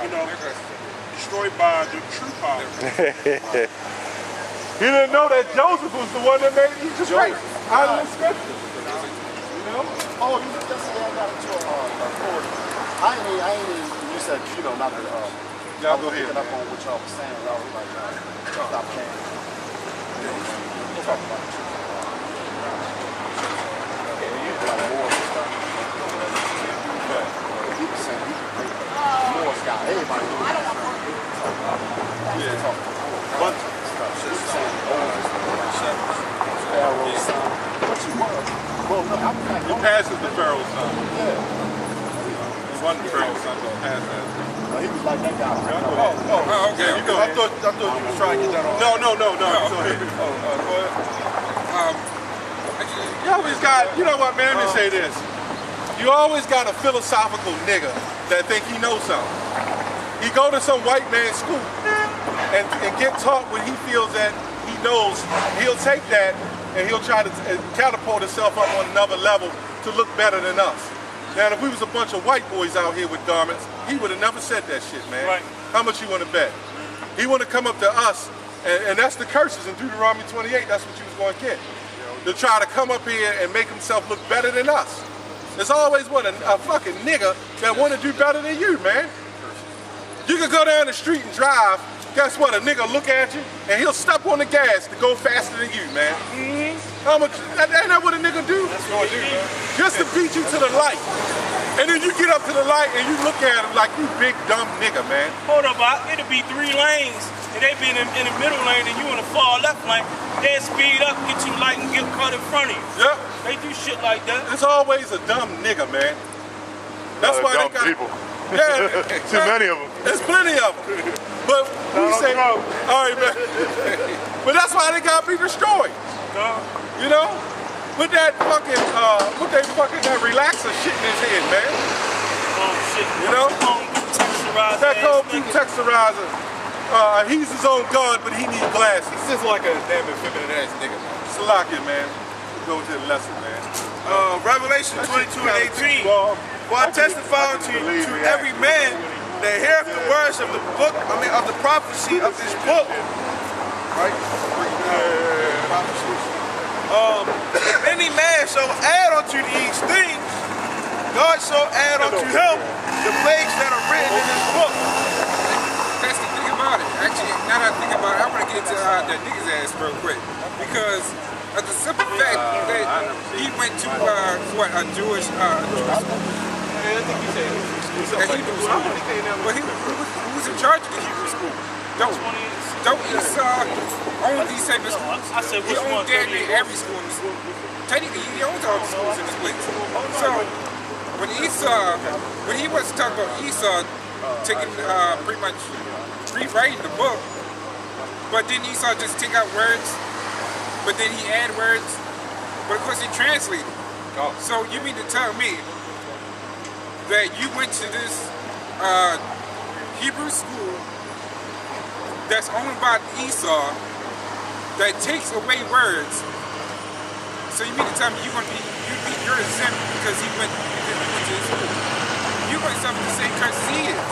you know, destroyed by the true power. He didn't know that Joseph was the one that made Egypt great. Out of the scripture. You know? Oh, yesterday I got into a court. I ain't even, you said, you know, not to, y'all go ahead. Picking up on what y'all was saying, y'all was like, stop playing. We'll talk about it. He was saying he could break more guy. Everybody knows. Yeah. Bunch of stuff. He was saying, Pharaoh's son. What you want? Well, no, I'm not. He passes the Pharaoh's son. Yeah. He wasn't the Pharaoh's son, but passed that. He was like that guy. Oh, okay. You go ahead. I thought you was trying to get that on. No. Go ahead. Go ahead. You always got, you know what, man, let me say this. You always got a philosophical nigga that think he knows something. He go to some white man's school and get taught what he feels that he knows. He'll take that and he'll try to catapult himself up on another level to look better than us. Now, if we was a bunch of white boys out here with garments, he would have never said that shit, man. Right. How much you want to bet? He want to come up to us, and that's the curses in Deuteronomy 28. That's what you was going to get. To try to come up here and make himself look better than us. There's always what a fucking nigga that want to do better than you, man. You can go down the street and drive. Guess what? A nigga look at you and he'll step on the gas to go faster than you, man. How much? Ain't that what a nigga do? That's what I do, man. Just to beat you to the light. And then you get up to the light and you look at him like you big dumb nigga, man. Hold up, it'll be 3 lanes, and they be in the middle lane, and you in the far left lane. They speed up, get you light, and get caught in front of you. Yep. They do shit like that. It's always a dumb nigga, man. That's why they got people. Yeah, too many of them. There's plenty of them. But we say, all right, man. But that's why they gotta be destroyed. You know? With that fucking, that relaxer shit in his head, man. Oh shit. You know? That cold blue texturizer. He's his own god, but he needs glasses. He's just like a damn effeminate ass nigga, man. Salakia, man. Go to the lesson, man. Revelation 22 and 18. For I testify to every man that heareth the words of the book, of the prophecy of this book. Right? If any man shall add unto these things, God shall add unto him the plagues that are written in this book. That's the thing about it. Actually, now that I think about it, I want to get into that nigga's ass real quick. Because of the simple fact that he went to, a Jewish school. I think he said a Hebrew school. Well, who was in charge of the Hebrew school? Don't Esau own these type of schools? I said, he owns damn near every school in the school. Technically, he owns all the schools in this place. So, when he was talking about Esau taking, pretty much rewriting the book, but then Esau just take out words, but then he add words, but of course he translated. So you mean to tell me that you went to this Hebrew school that's owned by Esau that takes away words? So you mean to tell me you're exempt because he went to his school? You're going to suffer the same curses he is.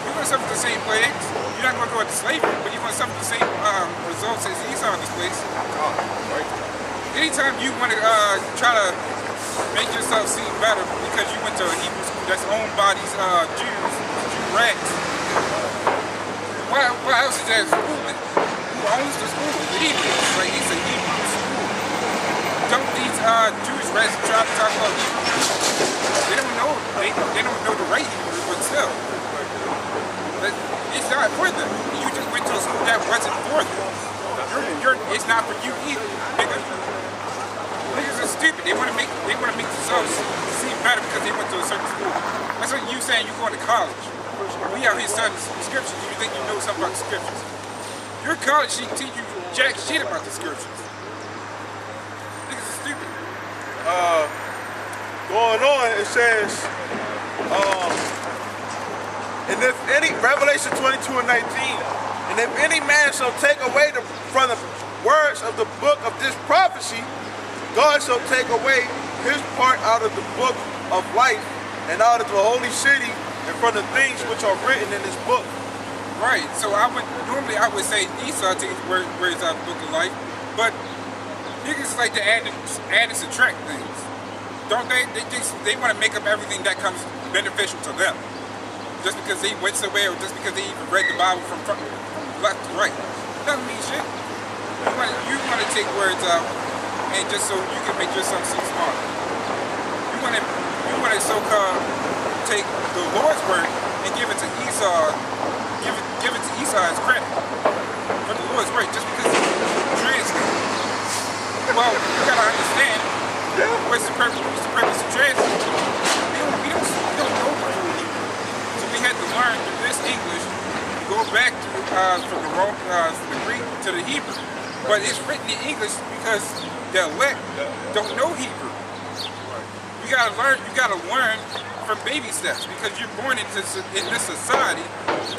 You're going to suffer the same plagues. You're not going to go into slavery, but you're going to suffer the same results as Esau in this place. Anytime you want to try to make yourself seem better because you went to a Hebrew school that's owned by these Jews, Jew rats, why else is that school? Who owns the school? The Hebrews. Like, it's a Hebrew school. Don't these Jewish rats try to talk about Hebrew? They don't know. They don't know the right Hebrew, but still. But it's not for them. You just went to a school that wasn't for them. It's not for you either. Niggas are stupid. They want to make themselves seem better because they went to a certain school. That's like you saying you're going to college. We out here studying scriptures. You think you know something about the scriptures? Your college should teach you jack shit about the scriptures. Niggas are stupid. Going on, it says, and if any, Revelation 22 and 19, and if any man shall take away from the words of the book of this prophecy, God shall take away his part out of the book of life and out of the holy city and from the things which are written in this book. Right. So normally I would say Esau takes words out of the book of life, but niggas like to add and subtract things, don't they? They want to make up everything that comes beneficial to them, just because they went somewhere, or just because they even read the Bible from left to right. Doesn't mean shit. You want to take words out, and just so you can make yourself seem smarter. You want to so-called take the Lord's word and give it to Esau. Give it to Esau as credit for the Lord's word, just because it's translated. Well, you gotta understand what's the purpose of translating. We don't know the full Hebrew, so we had to learn through this English, go back from the Greek to the Hebrew. But it's written in English because the elect don't know Hebrew. You gotta learn from baby steps, because you're born in this society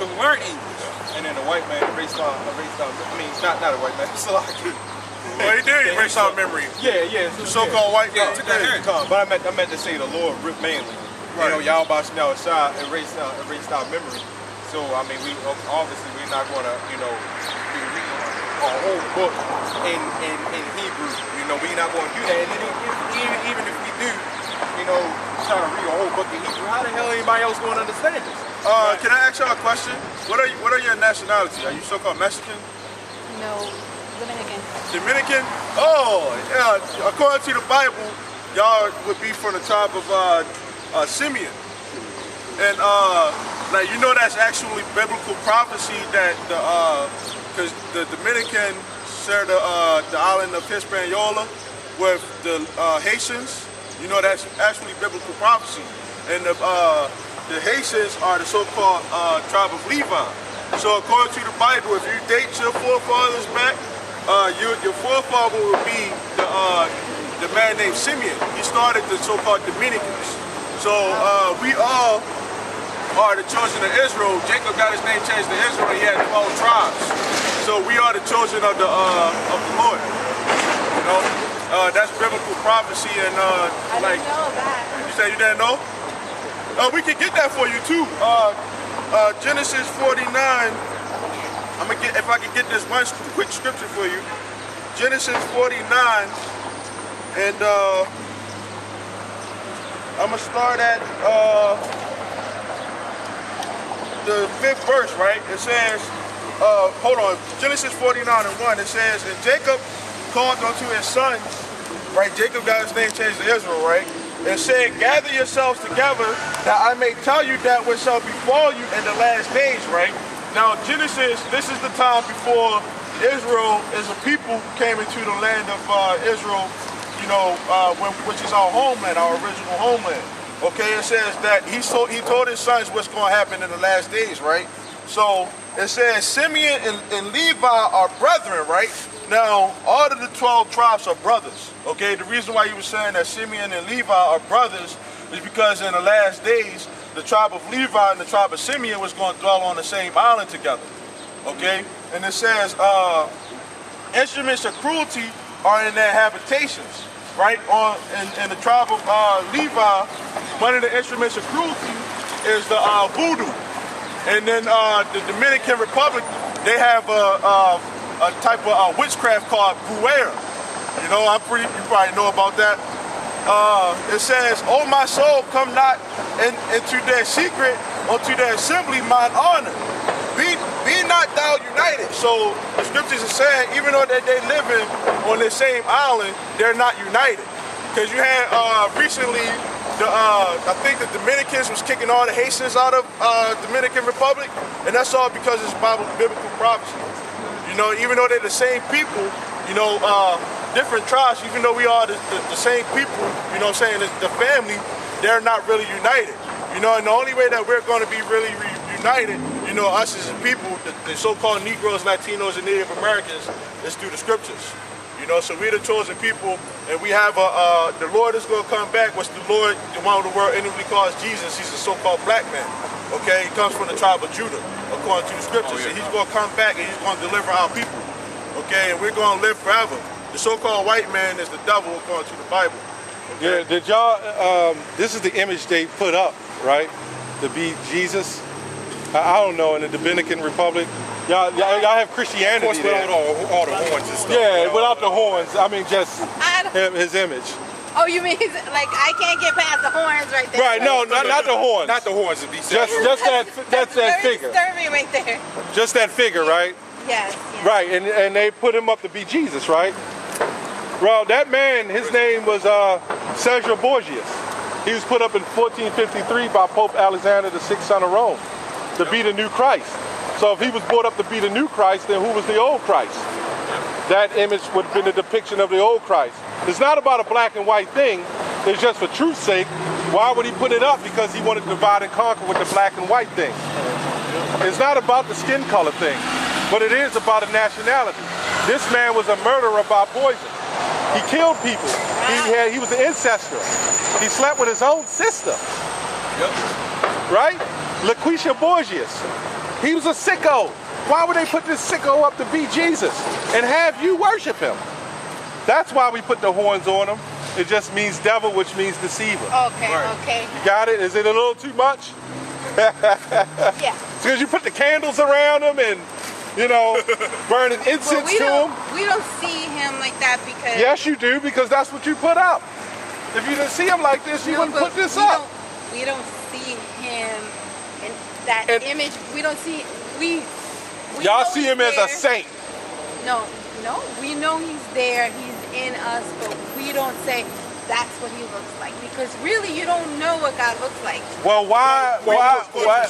to learn English. And then the white man erased our not a white man, it's a lot of Well, he did erase our memory. Yeah. The so-called white man. But I meant to say the Lord ripped manly. Right. You know, y'all about to erased our memory. So I mean, we're not gonna, be reading a whole book in Hebrew. We're not gonna do that. And then even if we do, try to read a whole book in Hebrew, how the hell anybody else gonna understand this? Can I ask y'all a question? What are your nationality? Are you so-called Mexican? No, Dominican. Dominican? Oh, yeah. According to the Bible, y'all would be from the tribe of Simeon. And that's actually biblical prophecy that because the Dominican share the island of Hispaniola with the Haitians. That's actually biblical prophecy. And the Haitians are the so-called tribe of Levi. So according to the Bible, if you date your forefathers back, your forefather would be the man named Simeon. He started the so-called Dominicans. So we all are the children of Israel. Jacob got his name changed to Israel. He had 12 tribes. So we are the children of the Lord. That's biblical prophecy, and I didn't know that. You say you didn't know? We can get that for you too. Genesis 49. If I can get this one quick scripture for you. Genesis 49, and I'm gonna start at the 5th verse, right? It says, hold on, Genesis 49:1. It says, and Jacob called unto his sons, right? Jacob got his name changed to Israel, right? And said, gather yourselves together that I may tell you that which shall befall you in the last days, right? Now, Genesis, this is the time before Israel as a people came into the land of Israel, which is our homeland, our original homeland. Okay, it says that he told his sons what's going to happen in the last days, right? So it says Simeon and Levi are brethren, right? Now, all of the 12 tribes are brothers, okay? The reason why he was saying that Simeon and Levi are brothers is because in the last days, the tribe of Levi and the tribe of Simeon was going to dwell on the same island together, okay? And it says, instruments of cruelty are in their habitations, right? In the tribe of Levi, one of the instruments of cruelty is the voodoo. And then the Dominican Republic, they have a type of witchcraft called brujeria. You probably know about that. It says, "O my soul, come not into their secret, unto their assembly mine honor. Be not thou united." So the scriptures are saying, even though that they living on the same island, they're not united. Because you had recently, I think the Dominicans was kicking all the Haitians out of Dominican Republic, and that's all because it's biblical prophecy. Even though they're the same people, different tribes, even though we are the same people, the family, they're not really united. And the only way that we're going to be really united, us as a people, the so-called Negroes, Latinos, and Native Americans, is through the scriptures. So we're the chosen people, and we have the Lord is going to come back, which the Lord, the one of the world inwardly calls Jesus. He's a so-called black man. Okay, he comes from the tribe of Judah, according to the scriptures. And he's going to come back and he's going to deliver our people. Okay, and we're going to live forever. The so-called white man is the devil, according to the Bible. Okay? Yeah, did y'all, this is the image they put up, right? to be Jesus. I don't know, in the Dominican Republic. Y'all have Christianity Of course, there. without all the horns and stuff. Yeah, without the horns. I mean, just his image. Oh, you mean like I can't get past the horns right there? Right, no, not the horns. Not the horns, to be Just That's that very figure. disturbing right there. Just that figure, right? Yes. Right, and they put him up to be Jesus, right? Well, that man, his name was Cesar Borgias. He was put up in 1453 by Pope Alexander VI, son of Rome, to be the new Christ. So if he was brought up to be the new Christ, then who was the old Christ? That image would have been a depiction of the old Christ. It's not about a black and white thing. It's just for truth's sake. Why would he put it up? Because he wanted to divide and conquer with the black and white thing. It's not about the skin color thing, but it is about a nationality. This man was a murderer by poison. He killed people. He was an ancestor. He slept with his own sister. Yep. Right? Lucretia Borgias. He was a sicko. Why would they put this sicko up to be Jesus and have you worship him? That's why we put the horns on him. It just means devil, which means deceiver. Okay, Right. okay. You got it? Is it a little too much? Yeah. Because you put the candles around him and, burning incense to him. We don't see him like that because... Yes, you do, because that's what you put up. If you didn't see him like this, you wouldn't put this up. We don't see him in that image. We don't see... We Y'all know see he's him as a there. saint. No, we know he's there, he's in us, but we don't say that's what he looks like because really you don't know what God looks like. Well, why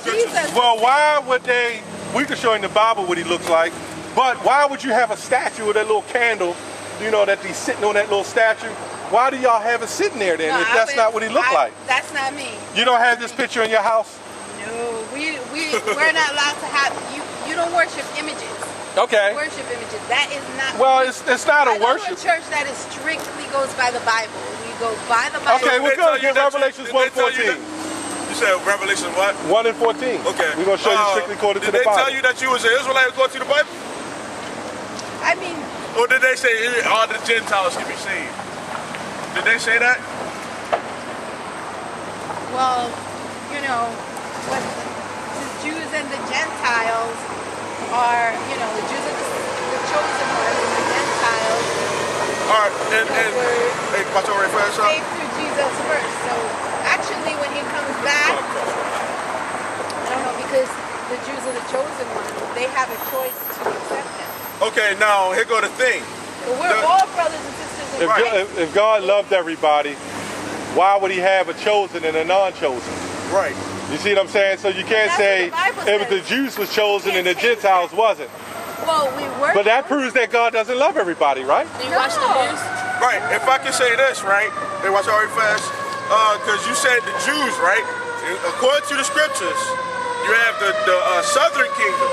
Jesus. well, why would they, we could show in the Bible what he looks like, but why would you have a statue with that little candle, that he's sitting on that little statue? Why do y'all have it sitting there then if that's not what he looked like? That's not me. You don't have this picture in your house? No, we're not allowed to have, you don't worship images. Okay. Worship images. That is not. Well, it's not a I go worship. to a church that is strictly goes by the Bible. We go by the Bible. Okay, we're going to get Revelations 1:14. You said Revelation what? 1 and 14. Okay. We're going to show you strictly according to the Did they Bible. tell you that you was an Israelite according to the Bible? I mean, Or did they say all the Gentiles can be saved? Did they say that? well, what the Jews and the Gentiles are, the Jews are the chosen ones, and the Gentiles All right, and hey, watch over for yourself. saved through Jesus first. So actually, when he comes back, I don't know, because the Jews are the chosen ones. They have a choice to accept him. Okay, now here go the thing. But we're all brothers and sisters in Christ. If God loved everybody, why would he have a chosen and a non-chosen? Right. You see what I'm saying? So you can't That's say what the Bible it was the says. Jews was chosen and the Can't say Gentiles wasn't. Well, we were. But that proves that God doesn't love everybody, right? Do you watch the news? Right. If I can say this, right? Hey, watch out very fast. Because you said the Jews, right? According to the scriptures, you have the southern kingdom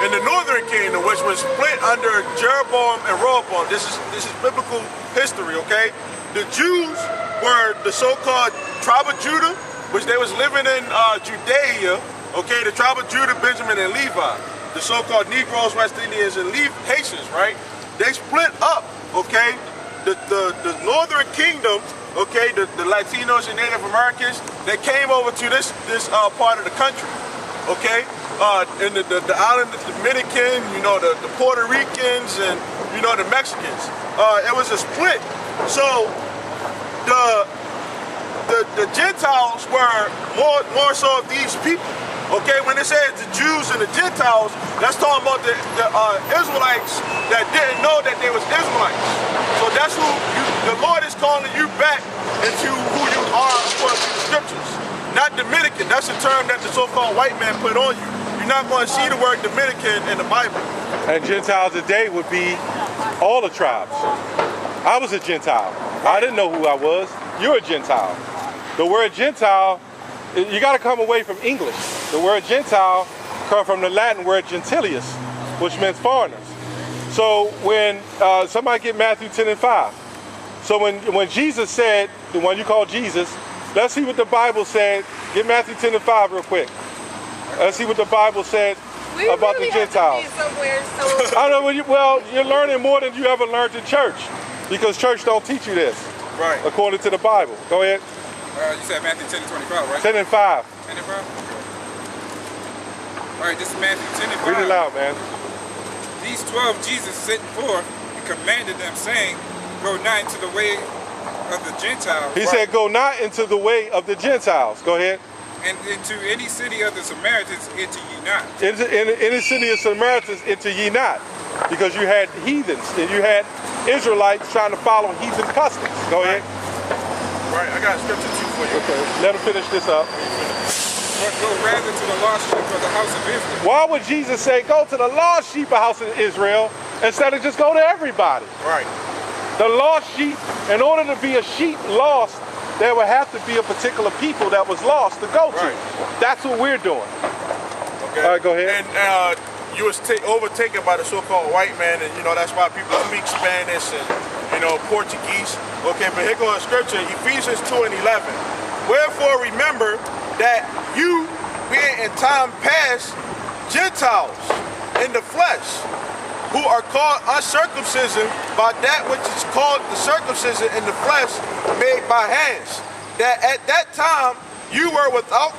and the northern kingdom, which was split under Jeroboam and Rehoboam. This is biblical history, okay? The Jews were the so-called tribe of Judah, which they was living in Judea, okay? The tribe of Judah, Benjamin, and Levi. The so-called Negroes, West Indians, and Haitians, right? They split up, okay? The northern kingdom, okay, the Latinos and Native Americans, they came over to this part of the country, okay? And the island of Dominican, the Puerto Ricans, and the Mexicans. It was a split. So the Gentiles were more so of these people. Okay, when it says the Jews and the Gentiles, that's talking about the Israelites that didn't know that they was Israelites. So that's who the Lord is calling you back into who you are according to the scriptures. Not Dominican. That's a term that the so-called white man put on you. You're not going to see the word Dominican in the Bible. And Gentiles today would be all the tribes. I was a Gentile. I didn't know who I was. You're a Gentile. The word Gentile, you got to come away from English. The word Gentile comes from the Latin word gentilius, which means foreigners. So when somebody get Matthew 10 and 5. So when Jesus said, the one you call Jesus, let's see what the Bible said. Get Matthew 10 and 5 real quick. Let's see what the Bible said about really the Gentiles. Have to be somewhere, so I know. Well, you're learning more than you ever learned in church, because church don't teach you this. Right. According to the Bible. Go ahead. You said Matthew 10 and 25, right? 10 and 5. 10 and 5? All right, this is Matthew 10 and 5. Read it loud, man. These 12 Jesus sent forth and commanded them, saying, go not into the way of the Gentiles. He said, go not into the way of the Gentiles. Go ahead. And into any city of the Samaritans enter ye not. In the city of Samaritans enter ye not. Because you had heathens and you had Israelites trying to follow heathen customs. Go ahead. Right, I got a scripture too for you. Okay, let him finish this up. But go rather to the lost sheep of the house of Israel. Why would Jesus say, go to the lost sheep of house of Israel instead of just go to everybody? Right. The lost sheep, in order to be a sheep lost, there would have to be a particular people that was lost to go to. Right. That's what we're doing. Okay. All right, go ahead. And you was overtaken by the so-called white man, and you know that's why people speak Spanish and Portuguese. Okay, but here goes scripture, Ephesians 2 and 11. Wherefore remember that you, being in time past Gentiles in the flesh, who are called uncircumcision by that which is called the circumcision in the flesh made by hands. That at that time you were without,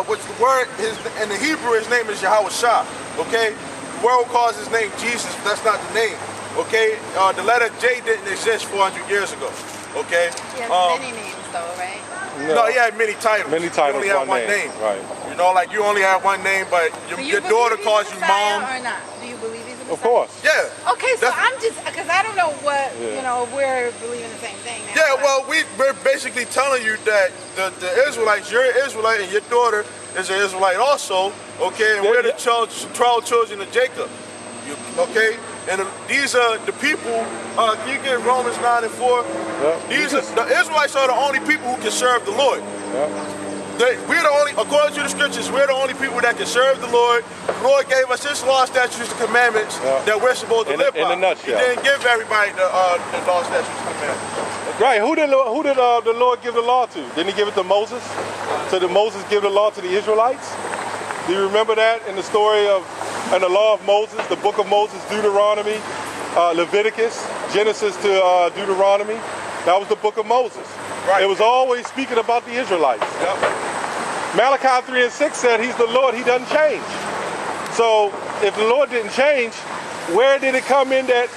which the word is in the Hebrew, his name is Yahweh Shah. Okay, the world calls his name Jesus, but that's not the name. Okay, the letter J didn't exist 400 years ago. Okay, He has many names though, right? no, he had many titles. Many titles, you only had one name. Right. You know, like you only have one name, but your daughter calls you mom. Or not? Do you believe he's a Messiah? Of course. Yeah. Okay, so That's- I'm just, because I don't know what, you know, we're believing the same thing now. Yeah, but- well, we're basically telling you that the Israelites, you're an Israelite and your daughter is an Israelite also, okay? And we're the 12 children of Jacob, okay? And these are the people, can you get Romans 9 and 4? Yeah. The Israelites are the only people who can serve the Lord. Yeah. We're the only, according to the scriptures, we're the only people that can serve the Lord. The Lord gave us his law, statutes, and commandments that we're supposed to live by. In a nutshell. He didn't give everybody the law, statutes, and commandments. Right, who did the Lord give the law to? Didn't he give it to Moses? So did Moses give the law to the Israelites? Do you remember that in the story of, in the law of Moses, the book of Moses, Deuteronomy, Leviticus, Genesis to Deuteronomy? That was the book of Moses. Right. It was always speaking about the Israelites. Yep. Malachi 3 and 6 said he's the Lord, he doesn't change. So if the Lord didn't change, where did it come in that,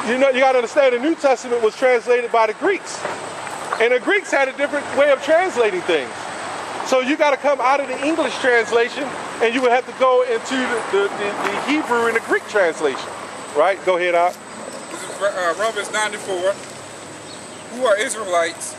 you got to understand the New Testament was translated by the Greeks. And the Greeks had a different way of translating things. So you got to come out of the English translation and you would have to go into the Hebrew and the Greek translation. Right? Go ahead, Out. This is Romans 9 and 4. Who are Israelites